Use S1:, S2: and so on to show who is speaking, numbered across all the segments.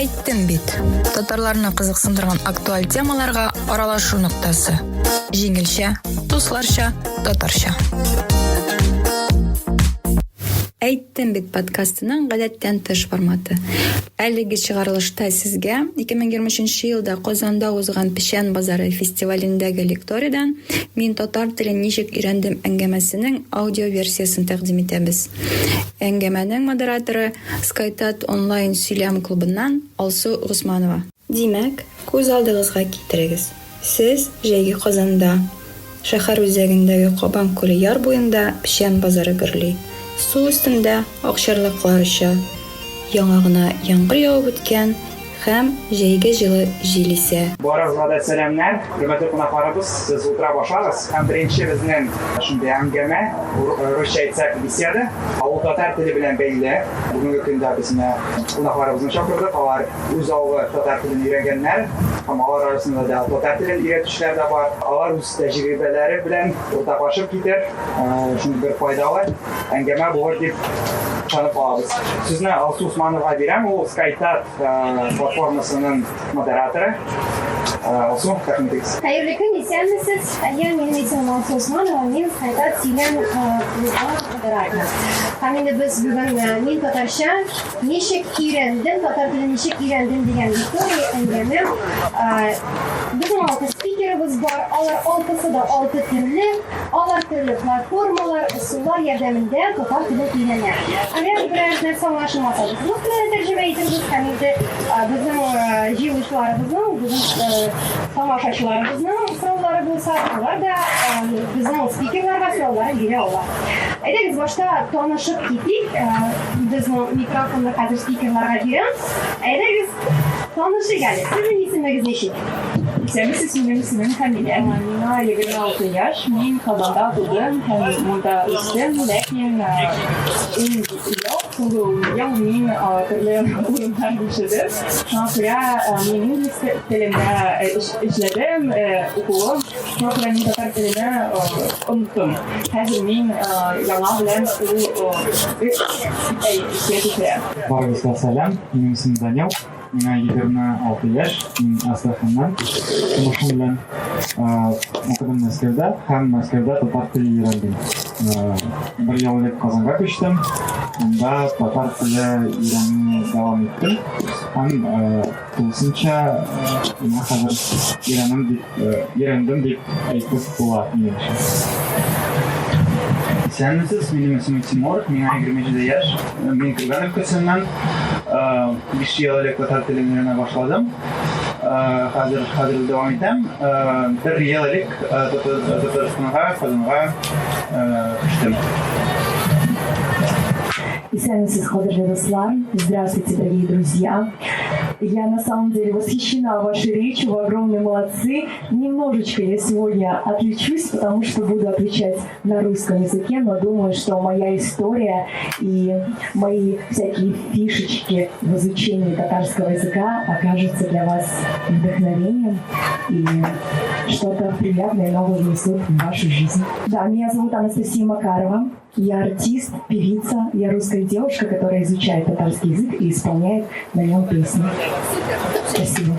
S1: Әйттем бит. Татарларны кызыксындырган актуаль темаларга аралашу ноктасы. Җиңелчә, дусларча, татарча. Әйттем бит подкастының гадәттән тыш форматы. Әлеге чыгарылышта сезгә 2023 елда Казанда узган Печән базары фестивалендәге лекториядан «Мин татар телен ничек өйрәндем» әңгәмәсенең аудиоверсиясын тәкъдим итәбез. Әңгәмәнең модераторы Скайтат онлайн сөйләм клубыннан Алсу Госманова. Димәк, күз алдыгызга китерегез. Сез җәйге Казанда, шәһәр үзәгендәге Кабан күле яр буенда Печән базары гөрли. Су өстендә акчарлыклар оча, яңа гына яңгыр явып үткән һәм җәйге җылы җил исә.
S2: Барыгызга да сәламнәр, хөрмәтле кунакларыбыз, сез утыра башларыз. Һәм беренче безнең шундый әңгәмә, русча әйтсәк, беседа, авыл татар теле белән бәйле. Бүгенге көндә безне кунакларыбызны чакырдык, алар үз авылы татар телен өйрәнгәннәр, һәм алар арасында да татар телен өйрәтүчеләр дә бар. Алар үз тәҗрибәләре белән уртаклашып китер, шундый бер файдалы әңгәмә булыр дип санап алабыз. Сезне Алсу Усмановага бирәм, ул Скайтат платформасының модераторы. Алсу, рәхмәт итегез.
S3: Хәерле көн, исәнмесез? Минем исемем Алсу Усманова, мин Скайтат сөйләм модераторы. Һәм инде без бүген мин татарча ничек өйрәндем, татар телен ничек өйрәндем дигән лектория әңгәмә. Безнең алты спикерыбыз бар, алар алтысы да алты төрле, алар төрле платформалар, ысуллар ярдәмендә татар телен өйрәнә. Әгәр берәр нәрсә аңлашылмаса, рус телен тәрҗемә итегез, һәм инде безнең җыелышларыбызның, безнең тамашачыларыбызның сораулары булса, алар да безнең спикерларга сораулар бирә алар. Әйдәгез башта танышып китик. Безнең микрофонны хәзер спикерларга бирәм. Әйдәгез танышыйк әле. Сезнең исемегез ничек?
S4: Исемсез, минем исемем Камилә. Миңа 26 яшь, мин Казанда тудым һәм монда үстем, ләкин ел мин төрле урыннарда эшләдем. Мин инглиз телендә эшләдем, укыдым, ләкин мин татар теленә оныттым. Хәзер мин яңа белән эшләтәм.
S2: Барыгызга сәлам, минем исемем Данил. Миңа 26 яшь, мин Астраханнан. Тумышым белән укыдым Мәскәүдә һәм Мәскәүдә татар телен өйрәндем. Бер ел элек Казанга күчтем. Монда татар теле өйрәнүне дәвам иттем. Һәм тулысынча хәзер өйрәндем дип әйтеп була. Исәнмесез, минем исемем Тимур, миңа 27 яшь. Мин Кыргыз өлкәсеннән 5 ел элек татар телен өйрәнә башладым. Хәзер дәвам итәм. Бер ел элек Татарстанга, Казанга күчтем.
S4: Исәнмесез, кадерле дуслар. Здравствуйте, дорогие друзья. Я на самом деле восхищена вашей речью, вы огромные молодцы. Немножечко я сегодня отличусь, потому что буду отвечать на русском языке, но думаю, что моя история и мои всякие фишечки в изучении татарского языка окажутся для вас вдохновением и что-то приятное и новое внесут в вашу жизнь. Да, меня зовут Анастасия Макарова. Я артист, певица, я русская девушка, которая изучает татарский язык и исполняет на нем песни. Спасибо.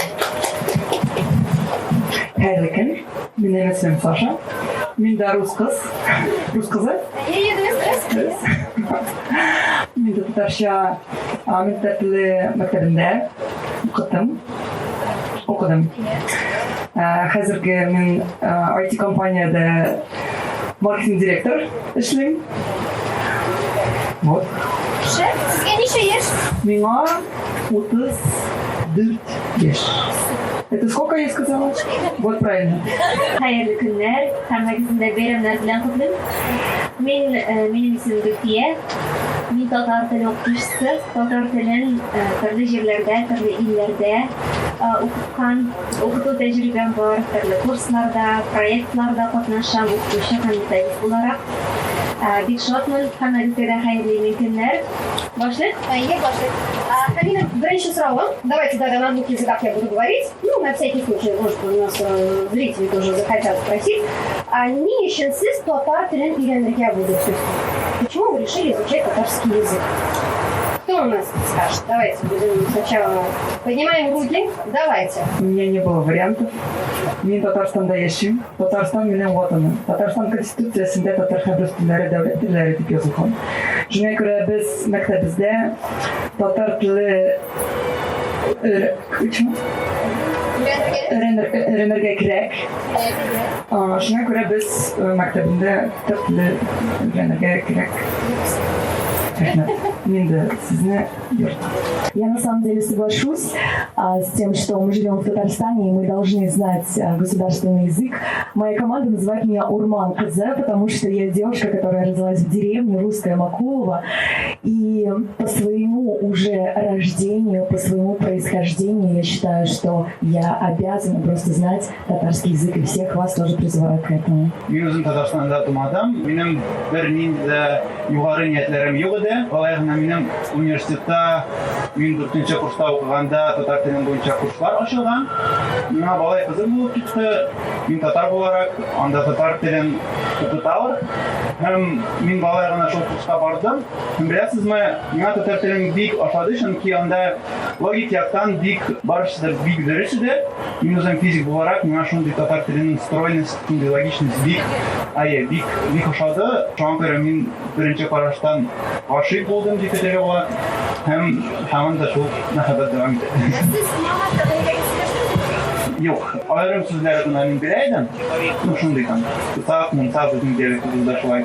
S5: Хәерле көн, минем исемем Саша. Мин дә рус кыз. Рус кызы? Мин дә татарча милләт теле мәктәбендә укыдым. Хәзерге мин IT компанияда маркетинг директор эшлим. Вот.
S3: Сезгә ничә яшь?
S5: Миңа 34 яшь. Это сколько я сказала? Вот правильно.
S3: Хәерле көннәр, һәммәгезне дә бәйрәмнәр белән котлыйм. Минем исемем Гөлфия. Мин татар теле укытучысы. Татар телен төрле җирләрдә, төрле илләрдә укыткан, укыту тәҗрибәм бар. Төрле курсларда, проектларда катнашам, укытучы һәм методист буларак. Бик шатмын, һәммәгезгә дә хәерле көннәр. Башлыйк? Башлыйк. Камина, беренче сравом. Давайте тогда на двух языках я буду говорить. Ну, на всякий случай, может, у нас зрители тоже захотят спросить. Ни өчен сез татар телен өйрәнергә булдыгыз? Почему вы решили изучать татарский язык? Кто Кто у нас скажет? Давайте будем сначала поднимаем руки. Давайте.
S5: У меня не было вариантов. Мен Татарстанда яшим. Татарстан менен ватаным. Татарстан конституциясында татар хәбәр телләре дәүләт телләре дип язылган. Шуңа күрә без мәктәбебездә татар теле öğrenirge kирәк. Шуңа күрә без мәктәбендә татар теле öğrenirge кирәк.
S4: Я на самом деле соглашусь с тем, что мы живем в Татарстане, и мы должны знать государственный язык. Моя команда называет меня Урман Казе, потому что я девушка, которая родилась в деревне, русская Макулова. И по своему уже рождению, по своему происхождению, я считаю, что я обязана просто знать татарский язык, и всех вас тоже призываю к этому.
S2: Мен үзем Татарстанда тумадым. Минем бер нинди югары ниятләрем юк иде. Алай гына минем университетта мин 4нче курста укыганда татар теле буенча курслар ачылган. Миңа балай кызык булып китте. Мин татар буларак анда татар телен укыталар. Һәм мин балай гына шул курска бардым. Беләсезме, миңа татар телен бик ошады, чөнки анда логик яктан бик барысы да бик дөрес иде. Мин үзем физик буларак миңа шундый татар теленең стройность, шундый логичность бик ошады. Шуңа күрә мин беренче караштан гашыйк булдым дип әйтергә була. Һәм һаман да шул мәхәббәт дәвам итә. Юк, аерым сүзләр генә мин беләйдем. Шундый там. Саф безнең диалектыбызда шулай.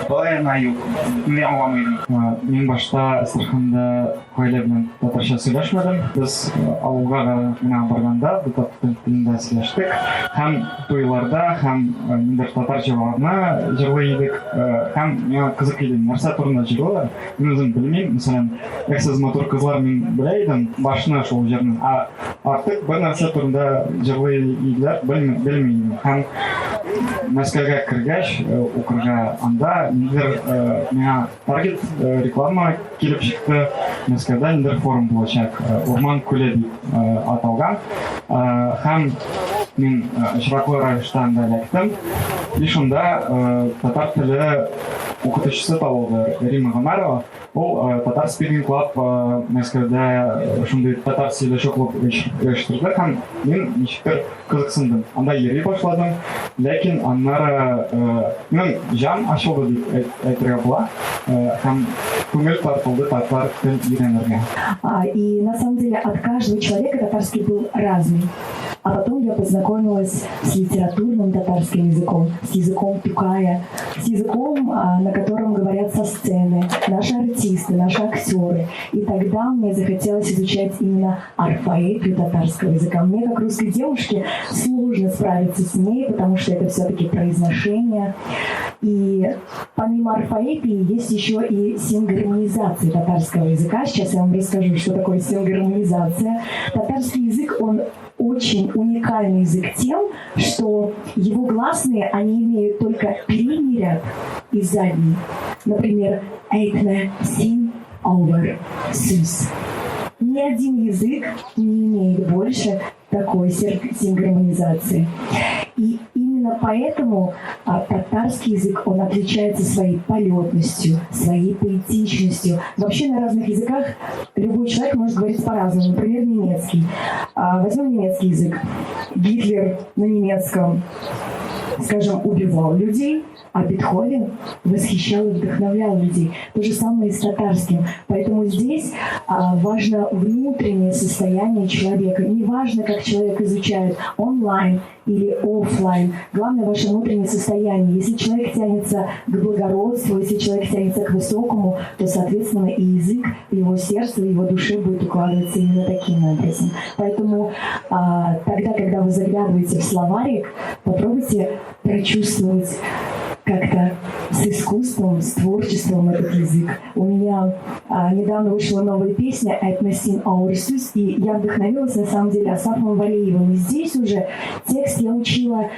S2: Балайна юк. Мин аңламыйдым.
S6: Мин башта Астраханда гаилә белән татарча сөйләшмәдем. Без авылга гына барганда татар телендә сөйләштек. Һәм туйларда, һәм миндер татарчаларны җырлый идек. Һәм миңа кызык иде, нәрсә турында җырлыйлар. Мин үзем белмим. Мәсәлән, "Әксез матур кызлар" мин беләйдем. Башына шул җырны. Артык бер нәрсә турында җырлый иделәр, белмим. Һәм Мәскәүгә кергәч, укырга анда ниндидер миңа таргет реклама килеп чыкты. Мәскәүдә ниндидер форум булачак. Урман күле дип аталган. Һәм мин очраклы рәвештә анда эләктем. И шунда татар теле укытучысы табылды, Рима Гомарова. Ул Татар Speaking Club Мәскәүдә шундый татар сөйләшү клуб оештырды һәм мин ничектер кызыксындым. Анда йөри башладым, ләкин аннары мин җан ачылды дип әйтергә була. Һәм күңел тартылды татар телен өйрәнергә.
S4: И на самом деле от каждого человека татарский был разный. А потом я познакомилась с литературным татарским языком, с языком тукая, с языком, на котором говорят со сцены наши артисты, наши актеры. И тогда мне захотелось изучать именно орфоэпию татарского языка. Мне, как русской девушке, сложно справиться с ней, потому что это все-таки произношение. И помимо орфоэпии есть еще и сингармонизация татарского языка. Сейчас я вам расскажу, что такое сингармонизация. Татарский язык, он очень уникальный язык тем, что его гласные, они имеют только передний ряд и задний. Например, «эйтне син овер сюс». Ни один язык не имеет больше такой сингармонизации. И именно поэтому татарский язык, он отличается своей полетностью, своей поэтичностью. Вообще на разных языках любой человек может говорить по-разному. Например, немецкий. Возьмем немецкий язык. Гитлер на немецком, скажем, убивал людей, а Бетховен восхищал и вдохновлял людей. То же самое и с татарским. Поэтому здесь важно внутреннее состояние человека. Не важно, как человек изучает онлайн или офлайн. Главное ваше внутреннее состояние. Если человек тянется к благородству, если человек тянется к высокому, то, соответственно, и язык в его сердце, в его душе будет укладываться именно таким образом. Поэтому тогда, когда вы заглядываете в словарик, попробуйте прочувствовать как-то с искусством, с творчеством этот язык. У меня недавно вышла новая песня «Этносин Аурсюс», и я вдохновилась на самом деле Асафом Валеевым. И здесь уже текст я учила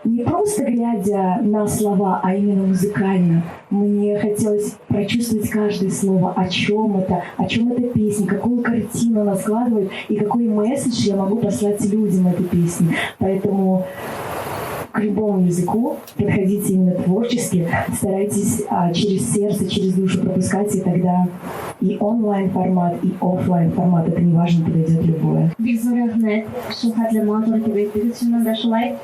S4: не просто глядя на слова, а именно музыкально. Мне хотелось прочувствовать каждое слово, о чем эта песня, какую картину она складывает и какой месседж я могу послать людям этой песни. Поэтому к любому языку подходите именно творчески, старайтесь через сердце, через душу пропускать, и тогда и онлайн-формат, и офлайн-формат, это неважно, подойдет любое.
S3: Бик зур рәхмәт. Шул хәтле матур итеп әйттегез. Шуннан да шулай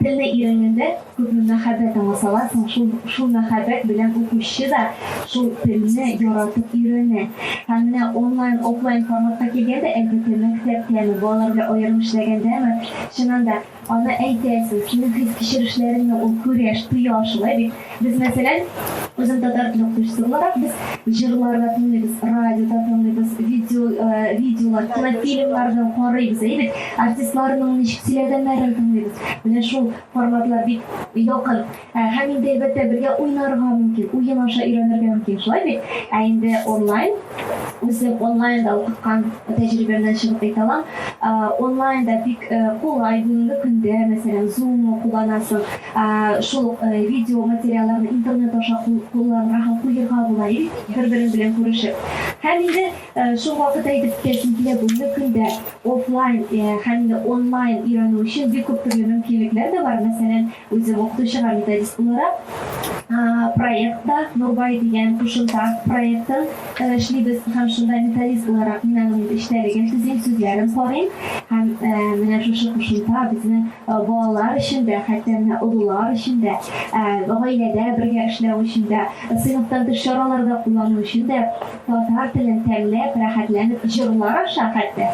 S3: телне өйрәнгәндә күпме мәхәббәт аңласаларсың, шул мәхәббәт белән укучы да шул телне яратып өйрәнә. Һәм менә онлайн, офлайн форматка килгәндә, әлбәттә мәктәптәме, балалар белән аерым эшләгәндәме, чыннан да аны әйтәсез, синең хис кичерешләреңне ул күрәш, тоя шулай бит. Без мәсәлән, үзем татар теле укытучысы буларак, без җырларда тыңлыйбыз, радиода тыңлыйбыз, видеолар, кинофильмнардан карыйбыз, бит. Артистларның ничек сөйләгәннәрен тыңлыйбыз. Менә шул форматлар бик якын. Һәм инде әлбәттә бергә уйнарга мөмкин, уен аша өйрәнергә мөмкин, шулай бит. Ә инде онлайн, үзем онлайнда укыткан тәҗрибәмнән чыгып әйтә алам. Онлайнда бик кулай бүгенге көндә, мәсәлән, Zoom кулланасың, шул видео материалларны интернет аша кулланырга һәм куярга була, бер-берең белән күрешеп. Һәм инде шул вакыт әйтеп килсен килә, бүгенге көндә офлайн һәм инде онлайн өйрәнү өчен бик күп төрле мөмкинлекләр дә бар. Мәсәлән, үзем укытучыга методист буларак проектта Нурбай дигән кушымта проектын эшлибез һәм шунда методист буларак мин аның эчтәлеген төзим, сүзләрен карыйм һәм менә шушы кушымта безнең балалар өчен дә, хәтта менә олылар өчен дә, гаиләдә бергә эшләү өчен дә, сыйныфтан тыш чараларда куллану өчен дә татар телен тәмләп, рәхәтләнеп, җырлар аша хәтта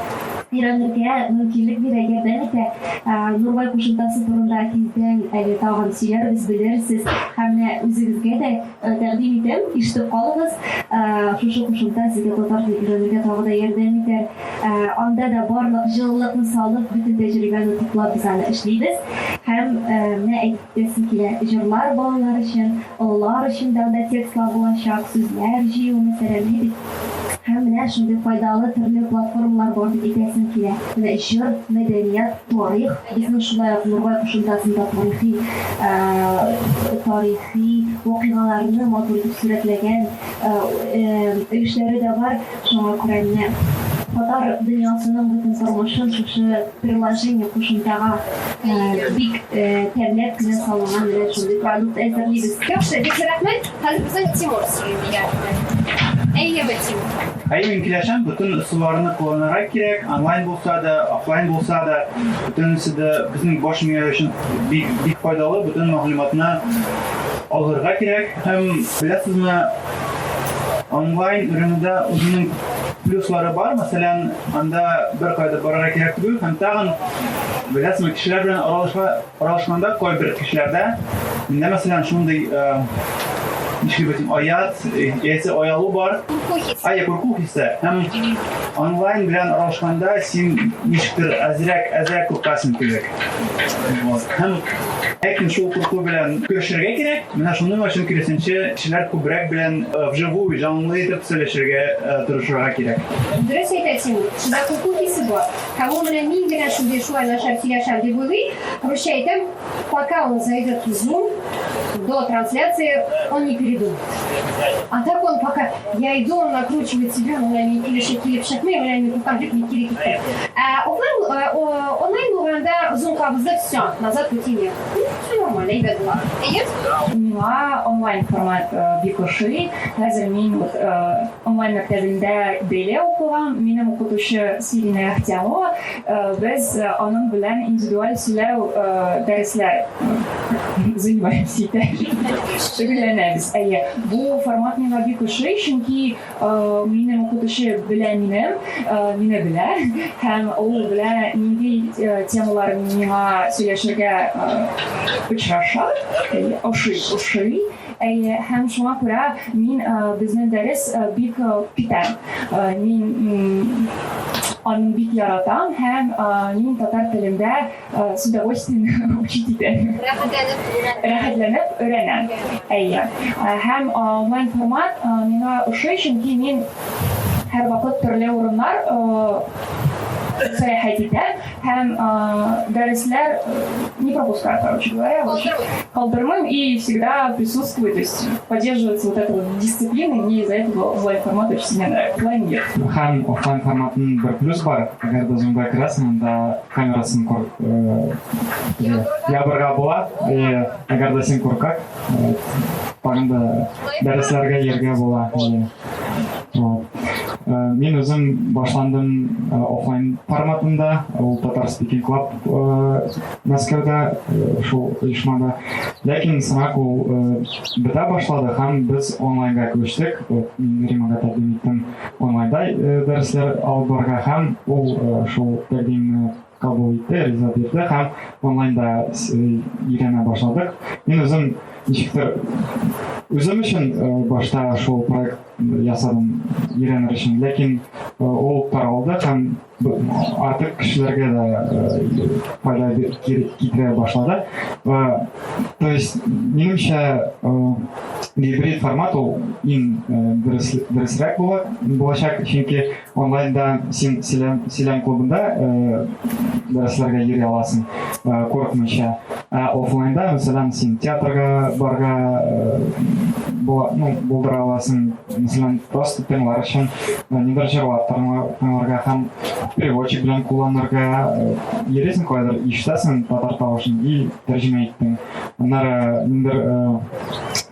S3: өйрәнергә мөмкинлек бирә, ярдәм итә. Нурбай кушымтасы турында тиздән әле тагын сөйләрбез, белерсез һәм үзегезгә дә тәкъдим итәм, ишетеп калыгыз. Шушы кушымта сезгә татар телен өйрәнергә тагы да ярдәм итәр. Анда да барлык җылылыкны салып, бөтен тәҗрибәне туплап без аны эшлибез. Һәм менә әйтәсем килә, җырлар балалар өчен, олылар өчен дә анда текстлар булачак, сүзләр җыю мәсәлән. Һәм менә шундый файдалы төрле платформалар бар дип әйтәсем килә. Менә җыр, мәдәният, тарих, безнең шулай ук Нурбай кушымтасында тарихи вакыйгаларны матур итеп сурәтләгән эшләре дә бар. Шуңа күрә менә татар дөньясының бөтен тормышын шушы приложение кушымтага бик тәмләп кенә салынган менә шундый продукт әзерлибез. Яхшы, бик рәхмәт. Хәзер безнең Тимур сөйли.
S2: Мин киләчәм, бүтән ысулларны кулланырга кирәк, онлайн булса да, офлайн булса да, бүтәнесе дә безнең баш мия өчен бик файдалы, бүтән мәгълүматны алырга кирәк. Һәм беләсезме, онлайн өйрәнүдә үзенең плюслары бар. Мәсәлән, анда бер кайда барырга кирәк түгел, һәм тагын беләсезме, кешеләр белән аралашканда кайбер кешеләрдә миндә мәсәлән шундый аят, яисә аялу бар. Курку хисе. Һәм онлайн белән аралашканда син ничектер әзрәк куркасың кебек. Һәм ләкин шул курку белән көрәшергә кирәк. Менә шуның өчен киресенчә кешеләр күбрәк белән вживую, җанлы итеп сөйләшергә тырышырга кирәк.
S3: Дөрес әйтәсең, шунда курку хисе бар. Һәм ул белән мин белән шундый шулай начар сөйләшәм дип уйлый. Русча әйтәм, пока он зайдет в Zoom, до трансляции он не передумает. А так он пока я иду, он накручивает себя, или шакмы, или покажет мне кири-кири. Онлайн булганда Zoom-кабызда все, назад пути нет. Все нормально, ребят, было.
S4: Миңа онлайн формат бик ошый. Хәзер мин онлайн мәктәбендә бәйле укыган, минем укытучы Сирина Ахтямова, без аның белән индивидуаль сөйләү дәресләр занимаемся итеп. Шөгыльләнәбез. Бу формат миңа бик ошый, чөнки минем укытучы белә мине белә, һәм ул белә нинди темалар миңа сөйләшергә очраша. Ошый. Һәм шуңа күрә мин безнең дәрес бик питәм. Мин аны бик яратам һәм мин татар телендә с удовольствием учить итәм. Рәхәтләнеп өйрәнәм. Һәм онлайн формат миңа ошый, чөнки мин һәр вакыт төрле урыннар сәяхәт итәм
S7: hem dersler не пропускают, короче говоря, халдермым и всегда присутствует, то есть поддерживается вот эта вот дисциплина, и мне из-за этого онлайн формат очень сильно нравится. Онлайн нет.
S6: Һәм офлайн форматының бір плюс бар, әгәр дә зумга керәсең, анда камерасын ябырга була, әгәр дә син куркак, тагында дәресләргә йөргә була. Мен өзім башландым офлайн форматында, ол Татар Speaking Club Мәскәүдә, шул оешмада. Ләкин сынақ ул бітә башлады һәм біз онлайнга күчтек. Мин Римага тәкъдим иттем онлайнда дәресләр алып барырга һәм ул шул тәкъдимне кабул итте, риза бирде һәм онлайнда өйрәнә башладык. Мин өзім ничектер үзем өчен башта шул проект ясадым өйрәнер өчен, ләкин ул таралды һәм артык кешеләргә дә файда китерә башлады. То есть, минемчә, гибрид формат ул иң дөресрәк булачак, чөнки онлайнда син сөйләм клубында дәресләргә йөри аласың, курыкмыйча. Офлайнда, мәсәлән, син театрга барга булдыра аласың, мәсәлән, просто тыңлар өчен, нидер җырлап тыңларга һәм переводчик белән кулланырга йөрисең, кайдыр ишетәсең татар тавышын и тәрҗемә иттең. Аннары нидер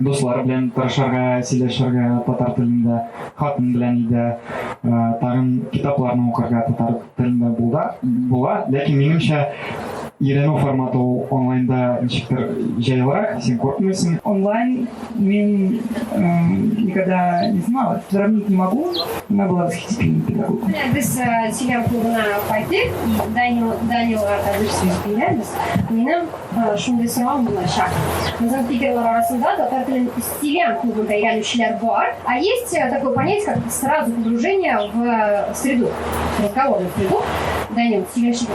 S6: дуслар белән тырышырга, сөйләшергә татар телендә, хатын белән иде, тагын китапларны укырга татар телендә була. Ләкин минемчә өйрәнү форматы онлайнда ничектер җайлырак, син куркмыйсың.
S5: Онлайн мен никогда не знала, сравнить не могу. Она была восхитительной педагогом.
S3: Biz сөйләм клубына кайттык, Данил Адышев сөйләбез. Минем шундый сорауым булачак. Безнең фикерләр арасында татар телен сөйләм клубында өйрәнүчеләр бар, а есть такое понятие, как сразу погружение в среду, разговорную среду. Данил, сөйләшик.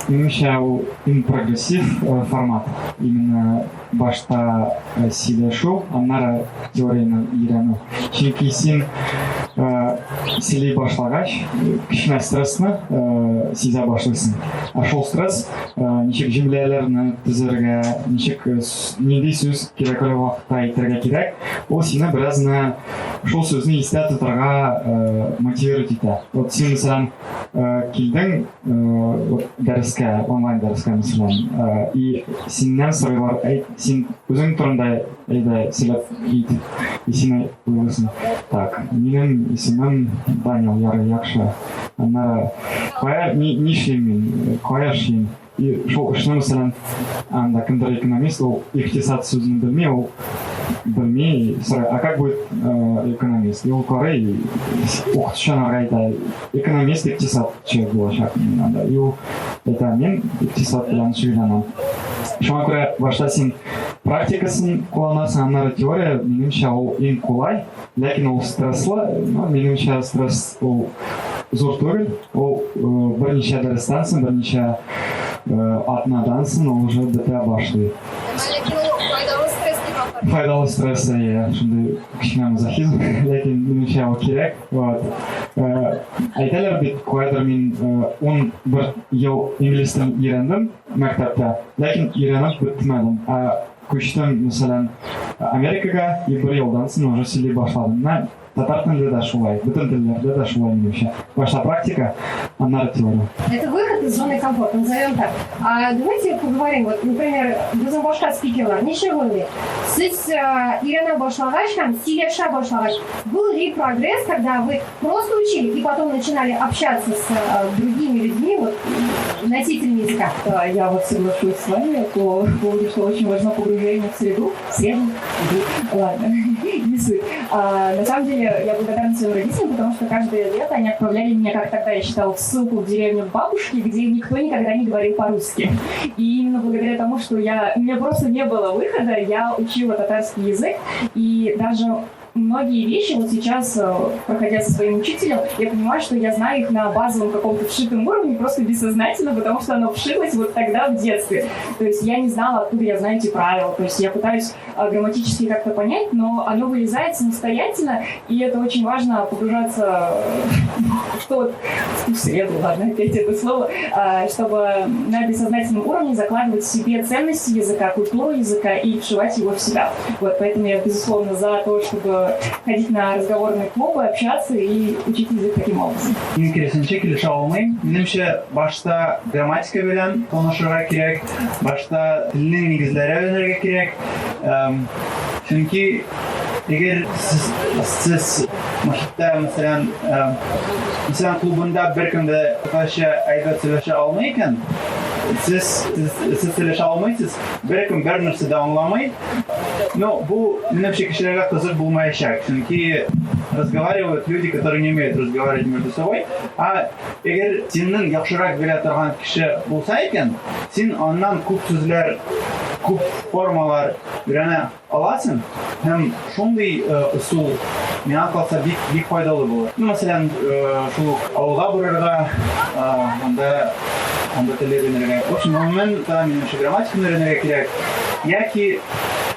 S6: Меніңше ол прогрессив формат. Именно башта сөйләшү, аннары теорияны өйрәнү. Чөнки син сөйләй башлагач, кичнә стрессны сизә башлыйсың. Шул стресс ничек җөмләләрне төзергә, ничек нинди сүз кирәкле вакытта әйтергә кирәк, ул сине беразны шул сүзне истә тотарга мотивировать итә. Вот син мәсәлән килдең дәрескә, онлайн дәрескә мәсәлән, и синнән сорыйлар, син үзең турында әйдә сөйләп ит, и син уйлыйсың, так, минем исемем Данил, ярый, яхшы. Аннары кая нишлим мин, кая эшлим? И шул эшне мәсәлән, анда кемдер экономист, ул икътисад сүзен белми, ул белми, сорый, а как будет экономист? И ул карый, укытучыларга әйтә, экономист икътисадчы булачак анда. И ул әйтә, мин икътисад белән шөгыльләнәм. Шуңа күрә башта син практикасын кулланасың, аннары теория, минемчә, ул иң кулай, ләкин ул стресслы, минемчә стресс ул зур түгел, ул берничә дәрестән соң, берничә атнадан соң ул уже бетә башлый. Файдалы стресс, шундай кичнә мазохизм, ләкин минемчә ул кирәк. Әйтәләр бит, кайдыр мин 11 ел инглиз телен өйрәндем мәктәптә, ләкин өйрәнеп бетмәдем. Күчтем, мәсәлән, Америкага и 1 елдан соң уже сөйләй башладым. Татар телендә дә шулай, бөтен телләрдә дә шулай минемчә. Башта практика, аннары теория.
S3: Это выход из зоны комфорта, назовем так. Давайте поговорим, вот, например, біздің башқа спикерлар, неше ғылды? Сіз үйреніп башлагач, сөйлеша башлагач. Был ли прогресс, когда вы просто учили и потом начинали общаться с другими людьми, вот, носителями языка?
S5: Я вот соглашусь с вами по поводу, что очень важно погружение в среду. Ладно, не суть. На самом деле, я благодарна своим родителям, потому что каждое лето они отправляли меня, как тогда я считала, в ссылку в деревню бабушки, где никто никогда не говорил по-русски. И именно благодаря тому, что у меня просто не было выхода, я учила татарский язык, и даже многие вещи вот сейчас, проходя со своим учителем, я понимаю, что я знаю их на базовом каком-то вшитом уровне, просто бессознательно, потому что оно вшилось вот тогда в детстве. То есть я не знала, откуда я знаю эти правила. То есть я пытаюсь грамматически как-то понять, но оно вылезает самостоятельно, и это очень важно погружаться
S7: что вот в среду, ладно, опять это слово, чтобы на бессознательном уровне закладывать в себе ценности языка, культуру языка и вшивать его в себя. Вот, поэтому я, безусловно, за то, чтобы ходить на разговорные клубы, общаться и учить язык таким образом.
S2: Керісінше келіше алмайм. Менімше башта грамматика белән танышырга кирәк, башта телнең нигезләре өйрәнергә кирәк. Чөнки егер сез мөхиттә, мәсәлән, клубында беркем дә татарча әйбәт сөйләшә алмый икән, сез сөйләшә алмыйсыз, беркем бер нәрсә дә аңламый. Но бу менимчә кешеләргә кызык булмаячак, чөнки разговаривают люди, которые не умеют разговаривать между собой. А егер синең яхшырак белә торган кеше булса икән, син аннан күп сүзләр, күп формалар өйрәнә аласың. Һәм шундый усул миңа калса бик файдалы булыр. Мәсәлән, шул авылга барырга, анда тел өйрәнергә. В общем, менимчә грамматиканы өйрәнергә кирәк. Яки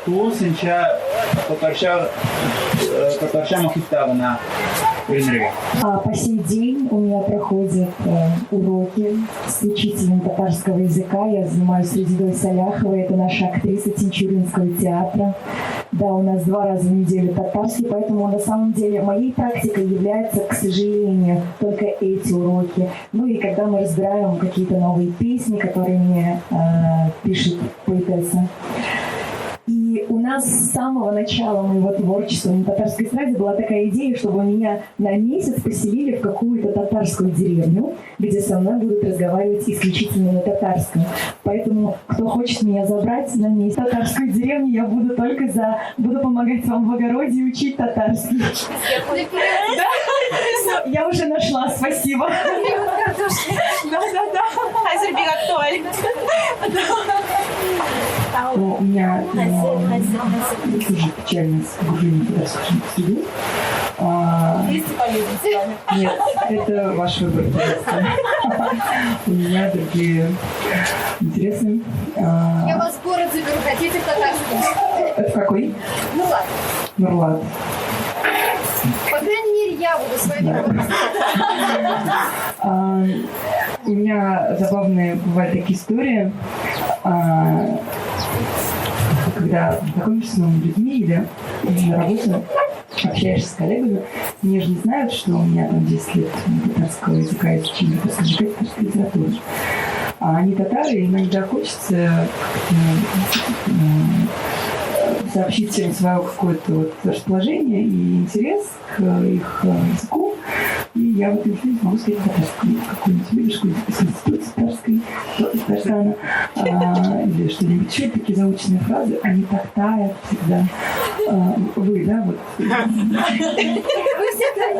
S2: тулысынча татарча мөхиттә гына өйрәнергә.
S4: По сей день у меня проходят уроки с учителем татарского языка. Я занимаюсь с Резидой Саляховой, это наша актриса Тинчуринского театра. Да, у нас 2 раза в неделю татарский, поэтому на самом деле моей практикой является, к сожалению, только эти уроки. Ну и когда мы разбираем какие-то новые песни, которые мне пишет поэтесса. И у нас с самого начала моего творчества на татарской эстраде была такая идея, чтобы меня на месяц поселили в какую-то татарскую деревню, где со мной будут разговаривать исключительно на татарском. Поэтому, кто хочет меня забрать на месяц в татарскую деревню, я буду буду помогать вам в огороде и учить татарский. Я уже нашла, спасибо. Да. У меня тоже печальное погружение в татарскую среду. Нет, это ваш выбор, пожалуйста. У меня другие интересы.
S3: Я вас в город заберу, хотите в татарском?
S4: Это какой? Нурлат.
S3: По крайней мере, я буду с вами.
S4: У меня забавные бывают такие истории, когда знакомишься с новыми людьми или на работе общаешься с коллегами, они же не знают, что у меня там 10 лет татарского языка изучения, татарской литературы. А они татары, и иногда хочется сообщить всем свое какое-то вот расположение и интерес к их языку. И я в этом случае могу сказать татарскую, какую-нибудь выдержку из института Татарстана, или что-нибудь еще, такие заученные фразы, они так тают всегда. Вы, да, вот.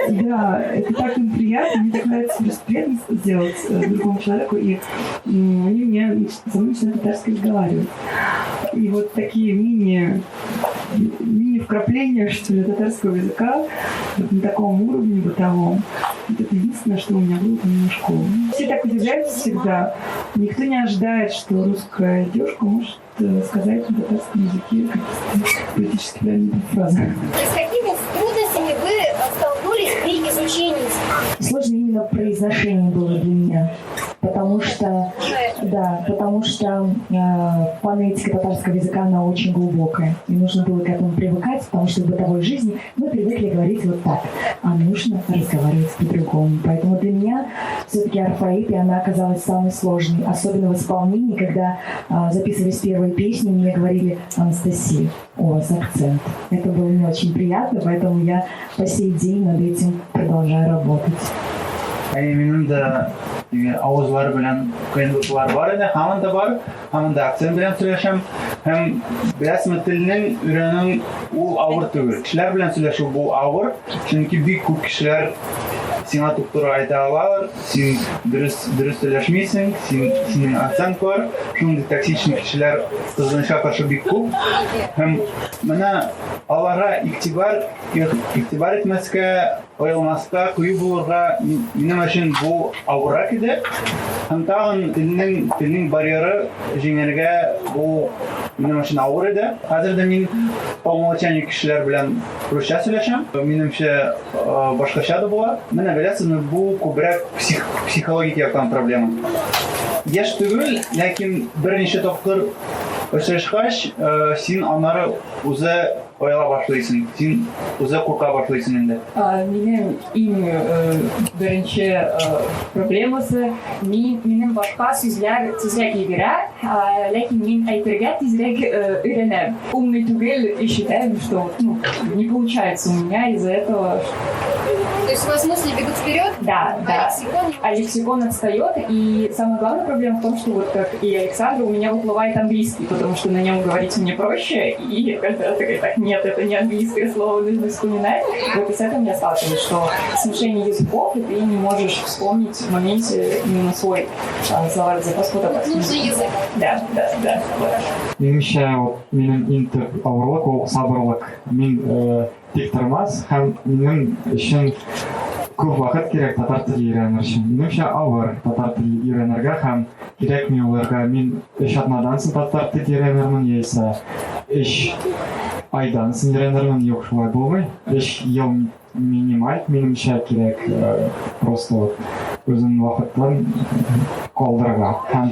S4: Да, это так им приятно, мне так нравится просто приятно сделать другому человеку, и они со мной начинают татарски разговаривать. И вот такие мини-вкрапления, что ли, татарского языка вот на таком уровне бытовом. Это единственное, что у меня было помимо школы. Все так удивляются всегда. Никто не ожидает, что русская девушка может сказать на татарском языке какие-то политически правильные фразы.
S3: С какими трудностями вы столкнулись при изучении?
S4: Сложно именно произношение было для меня. Потому что фонетика татарского языка, она очень глубокая. И нужно было к этому привыкать, потому что в бытовой жизни мы привыкли говорить вот так, а нужно разговаривать по-другому. Поэтому для меня все-таки орфоэпия, она оказалась самой сложной. Особенно в исполнении, когда записывались первые песни, мне говорили: Анастасия, у вас акцент. Это было не очень приятно, поэтому я по сей день над этим продолжаю работать.
S2: Минем дә авызлар белән кыенлыклар бар иде, һаман да акцент белән сөйләшәм. Һәм беләсезме, телнең өйрәнү ул авыр түгел. Кешеләр белән сөйләшү бу авыр, чөнки бик күп кешеләр сиңа туктыра әйтә алалар, син дөрес сөйләшмисең, синең акцент бар. Шундый токсичный кешеләр кызганычка каршы бик күп. Һәм менә аларга игътибар итмәскә
S8: оялмаска, күйі булырга минем өчен бу авыррак иде. Һәм тагын телнең барьеры җиңәргә бу минем өчен авыр иде. Хәзер дә мин по умолчанию кешеләр белән русча сөйләшәм. Минемчә башкача да була. Менә беләсезме, бу күбрәк психологик яктан проблема. Яшь түгел, ләкин берничә тапкыр очрашкач, син аннары үзе ояла башлыйсың. Син үзе курка башлыйсың инде.
S7: Минем беренче проблемасы минем башка сүзләр йөгерә, ләкин мин әйтергә тизрәк өйрәнәм. Умный түгел, и считаю, что не получается у меня из-за этого.
S3: То есть у вас мысли бегут вперед?
S7: Да. А лексикон отстает, и самая главная проблема в том, что вот как и Александр, у меня выплывает английский, потому что на нем говорить мне проще, и когда такая, так, нет, это не английское слово, нужно вспоминать. Вот и с этим я сталкиваюсь, что смешение языков, и ты не можешь вспомнить в моменте именно свой словарный запас.
S3: Нужный язык.
S7: Да.
S6: Меніңше менің интер ауырлық ол сабырлық. Мен тек тұрмас һәм менің үшін көп вакыт керек татар теле өйрәнер өчен. Меніңше авыр татар теле өйрәнергә һәм кирәкми уларга. Мин 3 атнадан соң татар теле өйрәнермен, яисә 3 айдан соң өйрәнермен, юк шулай булмый. 3 ел минималь минемчә кирәк, просто өзен вакыттан калдырырга. Һәм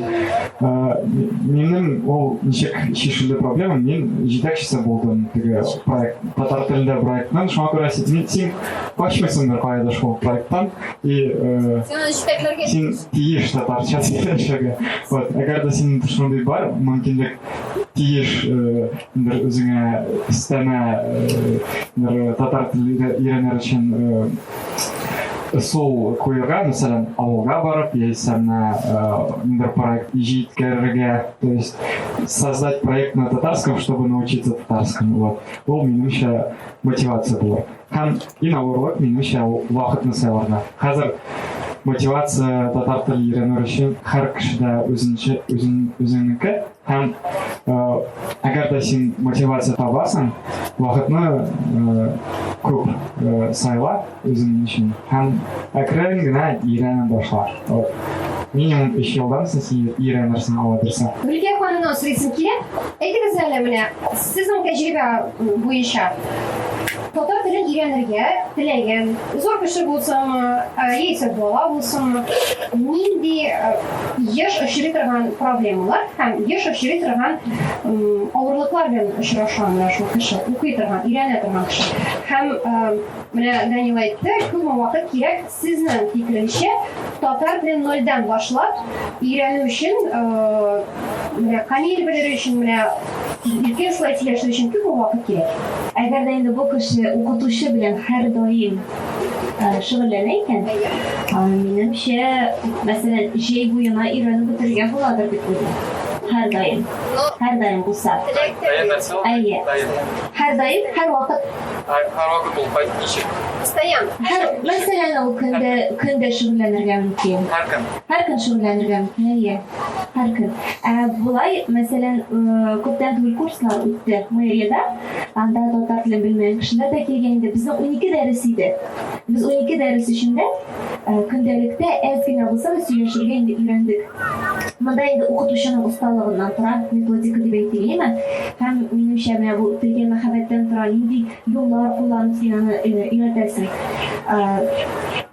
S6: минем ул ничек шешелде проблема, мин җитәкчесе булдым теге проект, татар телендә проектның. Шуңа күрә син башмысыңдыр кайда шул проекттан, и син тиеш татарча сөйләшергә. Вот, әгәр дә син шундый бар, мөмкинлек тиеш үзеңә истәмә татар телен өйрәнер өчен сол куйырга, мәсәлән, авылга барып, яисә менә проект җиткәрергә, то есть создать проект на татарском, чтобы научиться татарскому. Вот. Ул минемчә мотивация булыр. Һәм иң авырлык минемчә вакытны сайларга. Хәзер мотивация татар телен өйрәнер өчен һәр кешедә үзенеке. Һәм әгәр дә син мотивация табасың, вакытны күп сайла үзең өчен. Һәм әкрен генә өйрәнә башла. Минимум 3 елдан соң син өйрәнерсең алабырсың.
S3: Гөлкә ханымның сорыйсым килә. Әйтегез әле менә, сезнең тәҗрибә буенча татар телен өйрәнергә теләгән зур кеше булсамы, яисә бала булсамы, нинди яшь очрый торган проблемалар һәм яшь очрый торган авырлыклар белән очраша шул кеше, укый торган, өйрәнә торган кеше. Һәм менә Данил әйтте, күпме вакыт кирәк сезнең фикереңчә татар телен нольдан башлап өйрәнү өчен, менә камил белер өчен, менә өлкән шулай сөйләшү өчен күпме вакыт кирәк?
S9: Әгәр дә инде бу кеше укытучы белән һәр даим шөгыльләнә икән, минемчә, мәсәлән, җәй буена өйрәнеп бетерергә буладыр дип уйлыйм. Һәр даим булса. Әйе. Һәр даим, һәр вакыт.
S10: Һәр вакыт булмай ничек?
S3: Постоянно.
S9: Мәсәлән, ул көндә шөгыльләнергә мөмкин. Һәр көн шөгыльләнергә мөмкин, әйе. Һәр көн. Булай, мәсәлән, күптән түгел курслар үтте мэриядә. Анда татар телен белмәгән кешеләр дә килгән иде. Безнең 12 дәрес иде. Без 12 дәрес эчендә көндәлектә әз генә булса да сөйләшергә инде өйрәндек. Монда инде укытучының осталыгыннан тора, методика дип әйтелгән. Һәм минемчә, менә бу телгә мәхәббәттән тора, нинди юллар кулланып син аны өйрәтәсең.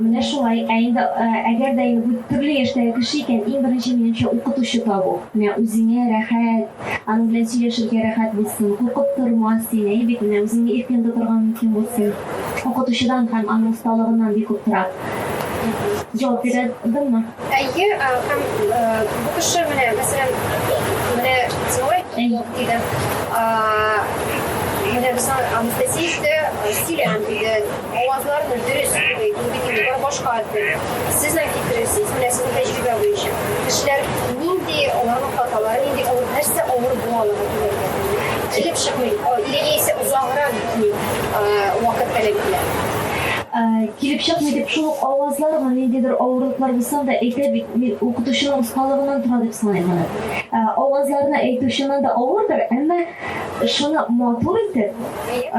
S9: Менә шулай, әгәр дә бу төрле яшьтәге кеше икән, иң беренче минемчә укытучы табу. Менә үзеңә рәхәт, аның белән сөйләшергә рәхәт булсын, куркып тормас сине, бит менә үзеңне иркен тоторган мөмкин булсын. Укытучыдан һәм аның осталыгыннан бик күп тора. Җавап бирәдеңме?
S3: Әйе, һәм бу кеше менә, мәсәлән, менә теория диде. Менә безнең Анастасия стилен диде. Авазларны дөрес диде, башка диде. Сезнең фикерегез, менә сезнең тәҗрибә буенча, кешеләр нинди аларның хаталары, нинди нәрсә авыр булалыгы килеп чыкмый, яисә узаграк вакыт таләп ителә.
S9: келіп шығып деп шұлық ауазлар ма нендедір ауырлықтар болсам да айтады мен оқытушының ұсталығынан тұра деп санаймын. Ауазларына айтушынан да ауырдыр, әмма шуны матур итеп,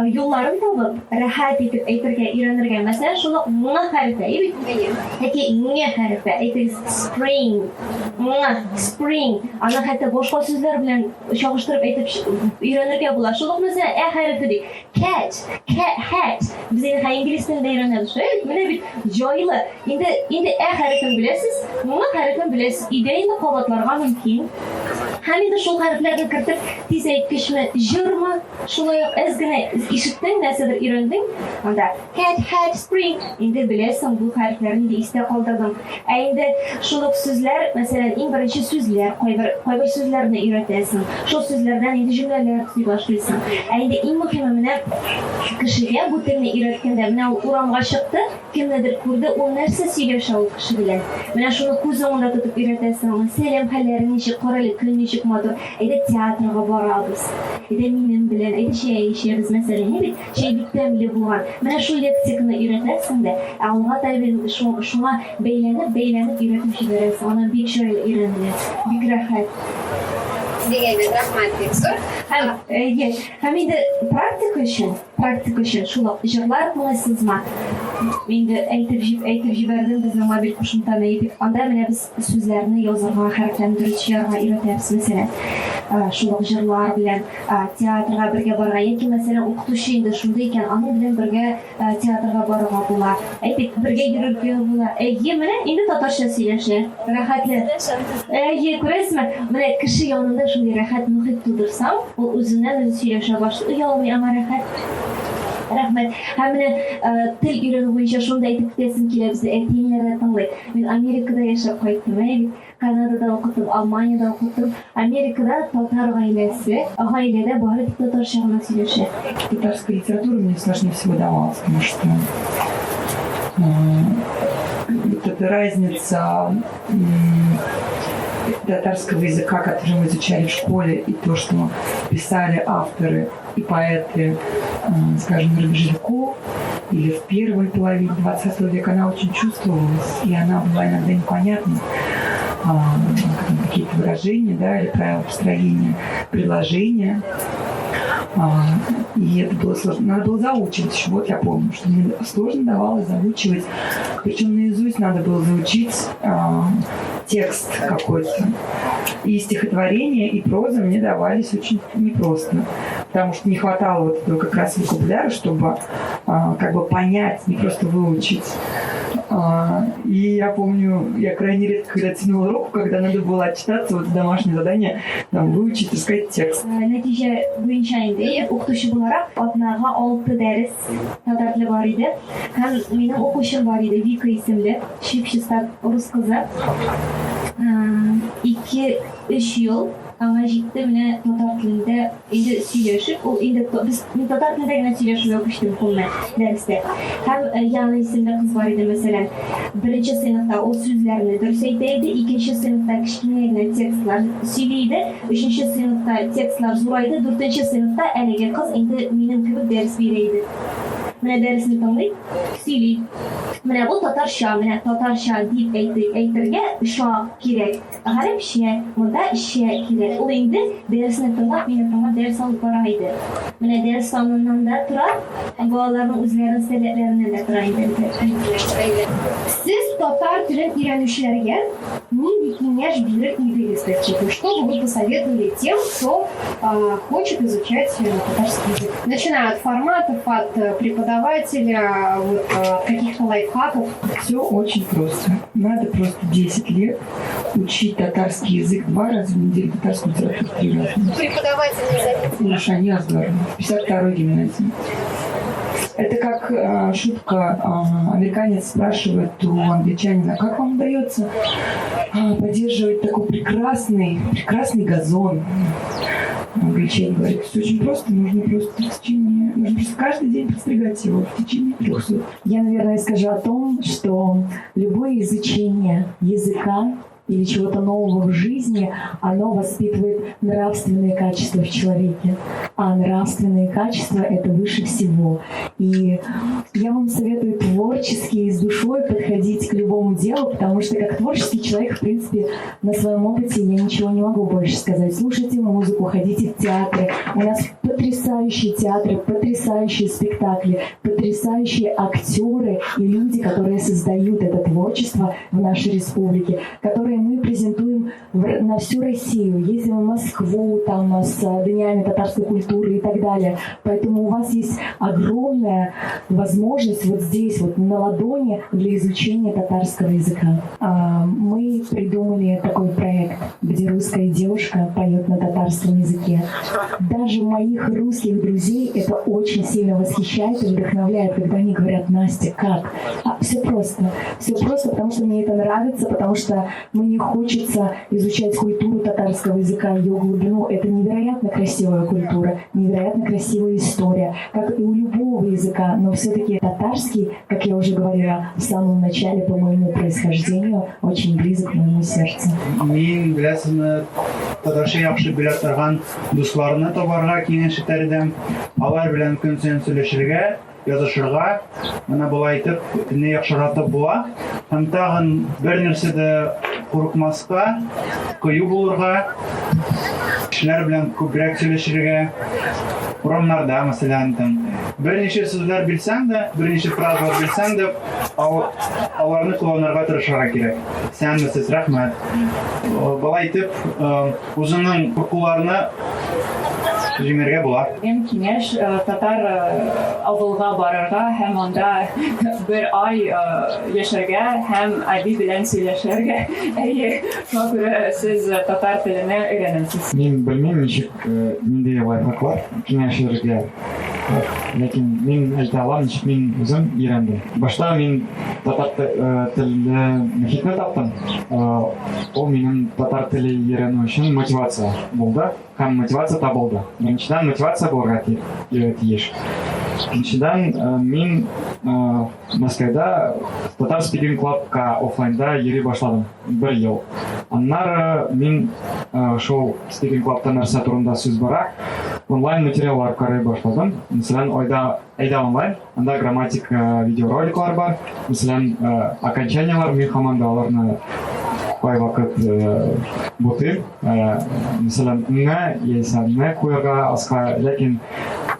S9: юлларын табып, рахат итеп әйтергә өйрәнергә. Мәсәлән, шуны моңа хәрефе, яки ңә хәрефе, әйтегез spring, моңа spring. Аны хәтта башка сүзләр белән чагыштырып әйтеп өйрәнергә була. Шулай мәсәлән, хәрефе ди. Cat, hat. Без инде инглиз телендә өйрәнәбез. Менә бит җайлы. Инде хәрефен беләсез, моңа хәрефен беләсез. Идеяны кабатларга мөмкин. Һәм инде шул хәрефләрне кертеп, тиз әйткечме, җырмы, шулай ук әз генә ишеттең, нәрсәдер өйрәндең. Анда cat, hat, spring. Инде беләсең бу хәрефләрне дә истә калдырдың. Инде шул ук сүзләр, мәсәлән, иң беренче сүзләр, кайбер сүзләрне өйрәтәсең. Шул сүзләрдән инде җөмләләр төзи башлыйсың. Инде иң мөһиме менә кешегә бу телне өйрәткәндә, менә ул урамга чыкты, кемнедер күрде, ул нәрсә сөйләшә ул кеше белән. Менә шуны күз уңында тотып өйрәтәсең. Сәлам хәлләрен ничек, каралы көн ничек матур. Театрга барабыз. Минем белән шәйшәбез мәсәлән, бит шәй бик тәмле булган. Менә шул лексиканы өйрәтәсең дә, алга таба шуңа бәйләнеп өйрәтеп җибәрәсең. Аны бик җайлы өйрәнелә. Бик рәхәт.
S3: Дигәндә рәхмәт текстур.
S9: Һәм инде практика өчен шул җырлар буласызмы? Инде әйтеп җибәрдем безнең мобиль кушымтаны итеп. Анда менә без сүзләрне язарга, хәрефләндереп чыгарга өйрәтәбез мәсәлән. Шул җырлар белән театрга бергә барырга, яки мәсәлән укытучы инде шунда икән, аны белән бергә театрга барырга була. Әйтик, бергә йөрергә була. Менә инде татарча сөйләшә. Рәхәтле. Күрәсезме? Менә кеше янында шундый рәхәт мөхит тудырсам, ул үзеннән-үзе сөйләшә башлый. Ялмый, ама рәхәт. Рәхмәт. Һәм менә тел өйрәнү буенча шунда әйтеп китәсем килә, бездә әтиләр тыңлый. Мин Америкада яшәп кайттым, Канадада укыдым, Алманиядә укыдым. Америкада татар гаиләдә бары тик татарча гына сөйләшә.
S5: Татарская литература мне сложнее всего давалась, потому что вот эта разница татарского языка, который мы изучали в школе, и то, что писали авторы и поэты, скажем, на рубеже веков или в первой половине 20 века, она очень чувствовалась, и она была иногда непонятна. Какие-то выражения, да, или правила построения предложения. И это было сложно. Надо было заучивать еще. Вот я помню, что мне сложно давалось заучивать. Причем наизусть надо было заучить текст какой-то. И стихотворения, и проза мне давались очень непросто. Потому что не хватало вот этого как раз вокабуляра, чтобы как бы понять, не просто выучить. И я помню, я крайне редко когда тянула руку, когда надо было отчитаться, вот домашнее задание, там, выучить и сказать текст.
S9: Нәтиҗә буенча инде укытучы буларак атнага 6 дәрес татар теле бар иде. Һәм минем укучым бар иде, Вика исемле, чипчистар рус кызы. 2-3 ел аңа җитте менә татар телендә инде сөйләшеп, ул инде без татар телендә генә сөйләшеп укыштым булмый дәрестә. Һәм Яна исемле кыз бар иде мәсәлән. Беренче сыйныфта ул сүзләрне дөрес әйтә иде, икенче сыйныфта кичкенә генә текстлар сөйли иде, өченче сыйныфта текстлар зурайды, дүртенче сыйныфта әлеге кыз инде минем кебек дәрес бирә иде. Менә дәресне тыңлый, сөйли. Менә бу татарча дип әйтергә ша кирәк. Гарәпчә, монда шә кирәк. Ул инде дәресне тыңлап, дәрес алып бара иде. Менә дәрес саныннан да тора, балаларның үзләренең сәләтләреннән дә тора иде.
S3: Сез татар телен өйрәнүчеләргә нинди киңәш бирер идегез? Что бы вы посоветовали тем, кто хочет изучать татарский язык? Начиная от форматов, от преподавателя, вот, каких-то лайфхаков.
S5: Все очень просто. Надо просто 10 лет учить татарский язык 2 раза в неделю, татарскую литературу 3 раза.
S3: Преподаватель не заметил.
S5: Лушань Яздорова, 52-й гимназии. Это как шутка. Американец спрашивает у англичанина, как вам удается поддерживать такой прекрасный газон. Англичанин говорит, все очень просто, нужно просто каждый день подстригать его в течение 300.
S4: Я, наверное, скажу о том, что любое изучение языка или чего-то нового в жизни, оно воспитывает нравственные качества в человеке. А нравственные качества — это выше всего. И я вам советую творчески и с душой подходить к любому делу, потому что как творческий человек, в принципе, на своем опыте я ничего не могу больше сказать. Слушайте музыку, ходите в театры. У нас потрясающие театры, потрясающие спектакли, потрясающие актеры и люди, которые создают это творчество в нашей республике, которые мы презентуем на всю Россию. Ездим в Москву, там с днями татарской культуры и так далее. Поэтому у вас есть огромная возможность вот здесь, вот на ладони, для изучения татарского языка. Мы придумали такой проект, где русская девушка поет на татарском языке. Даже моих русских друзей это очень сильно восхищает и вдохновляет, когда они говорят: Настя, как? Все просто. Все просто, потому что мне это нравится, потому что мне хочется изучать культуру татарского языка, ее глубину. Это невероятно красивая культура, невероятно красивая история, как и у любого языка, но все-таки татарский, как я уже говорила в самом начале, по моему происхождению, очень близок к моему сердцу.
S8: Мин беләсезме, татарча яхшы белә торган дусларны табарга киңәш итәрдем. Алар белән көн саен сөйләшергә, язышырга, менә болай итеп телне яхшыратып була. Һәм тагын бер нәрсә дә курыкмаска, кыю булырга, кешеләр белән күбрәк сөйләшергә. Урамнарда, мәсәлән, берничә сүзләр белсәң дә, берничә фразалар белсәң дә, аларны кулланырга тырышырга кирәк. Сәнмесез, рәхмәт. Болай итеп, үзеңнең куркуларны җиңәргә була.
S7: Ем киңәш татар авылга барырга һәм анда бер ай яшәргә һәм әби белән сөйләшергә. Әйе, шуңа күрә сез татар теленә өйрәнәсез.
S6: Мин белмим, ничек нинди лайфхаклар киңәшергә. Ләкин мин әйтә алам, ничек мин үзем өйрәндем. Башта мин татар теле мөхитне таптым. Ул минем татар теле өйрәнү өчен мотивация булды. Һәм мотивация табылды. Беренчедән мотивация булырга тиеш. Икенчедән мин Мәскәүдә Татар Speaking Club'ка офлайнда йөри башладым. 1 ел. Аннары мин шул Speaking Club'та нәрсә турында сүз бара, онлайн материаллар карый башладым. Мәсәлән, айда онлайн, анда грамматика видеороликлар бар. Мәсәлән, окончаниялар мин һаман аларны кай вакыт бутыр. Мәсәлән, яисә куярга аска, ләкин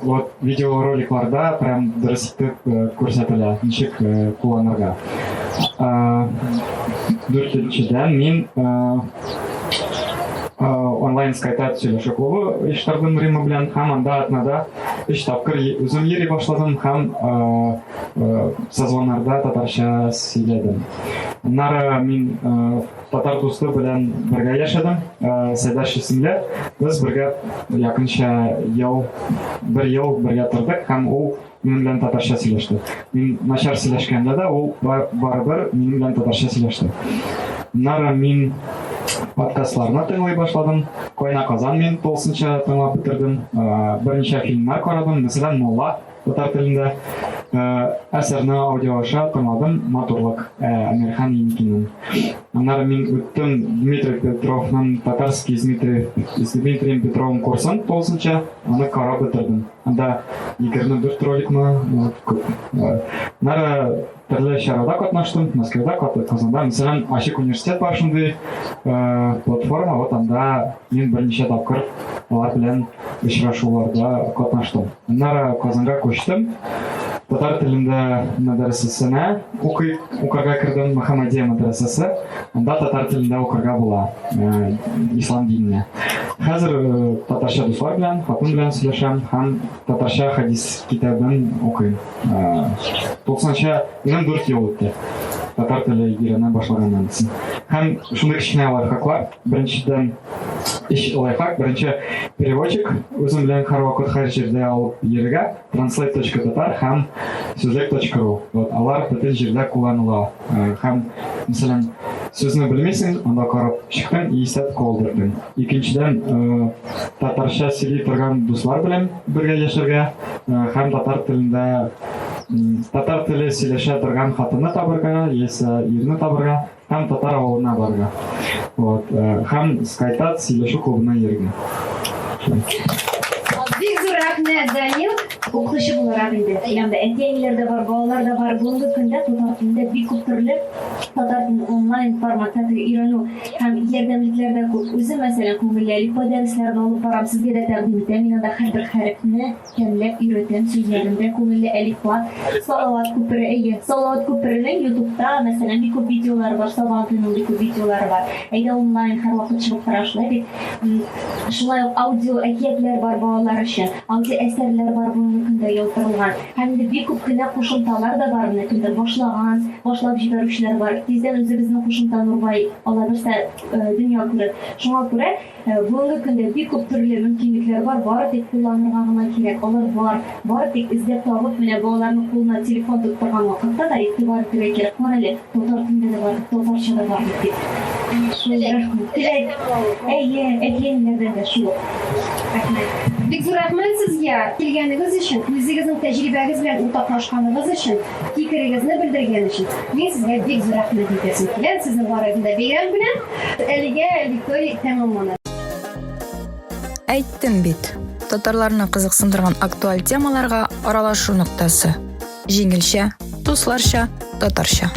S6: вот видеороликларда прям дөрес итеп күрсәтелә, ничек кулланырга. 4-нчедән мин онлайн скайта сөйләшә клубы оештырдым Рима белән, һәм анда атнада 3 тапкыр үзем йөри башладым һәм созвоннарда татарча сөйләдем. Аннары мин татар дусты белән бергә яшәдем, Сәйдәш исемле. Без бергә якынча 1 ел бергә тордык һәм ул минем белән татарча сөйләште. Мин начар сөйләшкәндә дә ул барыбер минем белән татарча сөйләште. Аннары мин подкастларны тыңлый башладым. Кайна Казан мин тулысынча тыңлап бетердем. Берничә фильмнар карадым, мәсәлән, Молла татар телендә. Әсәрне аудиоша тыңладым, Матурлык, Әмирхан Еникинең. Аннары мин үттем Дмитрий Петровның татарский с Дмитрием Петровым курсын тулысынча, аны карап бетердем. Анда 24 роликны. Аннары төрле чарада катнаштым, Мәскәүдә, Казанда. Мәсәлән, Ачык университет бар шундый платформа, вот анда мин берничә тапкыр алар белән очрашуларда катнаштым. Аннары Казанга күчтем. Татар телендә мәдрәсәсенә укырга кирдем, Мөхәммәдия мәдрәсәсе. Анда татар телендә укырга була, ислам диненә. Хәзер татарча дуслар белән, хатын белән сөйләшәм һәм татарча хадис китабын укыйм. 4 ел үтте. Татар теле өйрәнә башлаганнан соң. Һәм шундый кичнә лайфхаклар. Беренчедән лайфхак, беренче переводчик үзем белән һәрвакыт һәр җирдә алып йөрергә, translate.tatar һәм sözlek.ru. Вот алар бөтен җирдә кулланыла. Һәм мәсәлән, сүзне белмисең, анда карап чыктың, исәп калдырдың. Икенчедән татарча сөйли торган дуслар белән бергә яшәргә һәм татар телендә татар теле сөйләшә торган хатынны табырга, яисә ирне табырга һәм татар авылына барырга. Вот. Һәм скайта сөйләшү клубына йөрергә.
S3: Бик зур рәхмәт, Данил.
S9: Укытучы буларак инде. Янда әти-әниләр дә бар, балалар да бар. Бүгенге көндә татар телендә бик күп төрле татар телен онлайн форматта өйрәнү һәм ярдәмлекләр дә күп. Үзем мәсәлән күңелле әлифба дәресләрен алып барам, сезгә дә тәкъдим итәм. Мин анда һәр хәрефне тәмләп өйрәтәм сүзләрендә. Күңелле әлифба, салават күпере, салават күперенең YouTube'та мәсәлән бик күп видеолар бар, салават теленең бик күп видеолары бар. Әйдә онлайн һәр вакыт чыгып карашлар бит. Шулай ук аудио әкиятләр бар балалар өчен. Аудио әсәрләр бар бүгенге көндә ялтырылган. Һәм дә бик күп кенә кушымталар да бар. Менә көндә башлап җибәрүчеләр бар. Тиздән үзебезнең кушымта Нурбай ала берсә дөнья күрер. Шуңа күрә бүгенге көндә бик күп төрле мөмкинлекләр бар. Бары тик кулланырга гына кирәк. Алар бар. Бары тик эзләп табып, менә балаларның кулына телефон тотып торган вакытта да игътибар итәргә кирәк. Менә татар телендә дә бар, татарча да бар дип. Әйе, дә шул.
S3: Бик зур рәхмәт сезгә килгәнегез өчен, үзегезнең тәҗрибәгез белән уртаклашканыгыз өчен, фикерегезне белдергән өчен. Мин сезгә бик зур рәхмәт итәсем килә. Сезнең барыгызда бәйрәм белән әлегә Виктория тәмамлана.
S1: Әйттем бит. Татарларны кызыксындырган актуаль темаларга аралашу ноктасы. Җиңелчә, дусларча, татарча.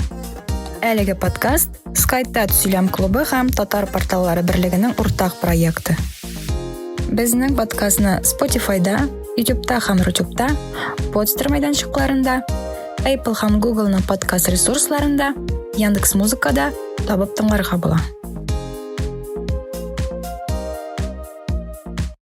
S1: Әлеге подкаст Скайтат сөйләм клубы һәм Татар порталлары берлегенең уртак проекты. Безнең подкастны Spotify-да, YouTube-та һәм Rutube-та, Podster мәйданчыкларында, Apple һәм Google-ның подкаст ресурсларында, Яндекс.Музыкада табып тыңларга була.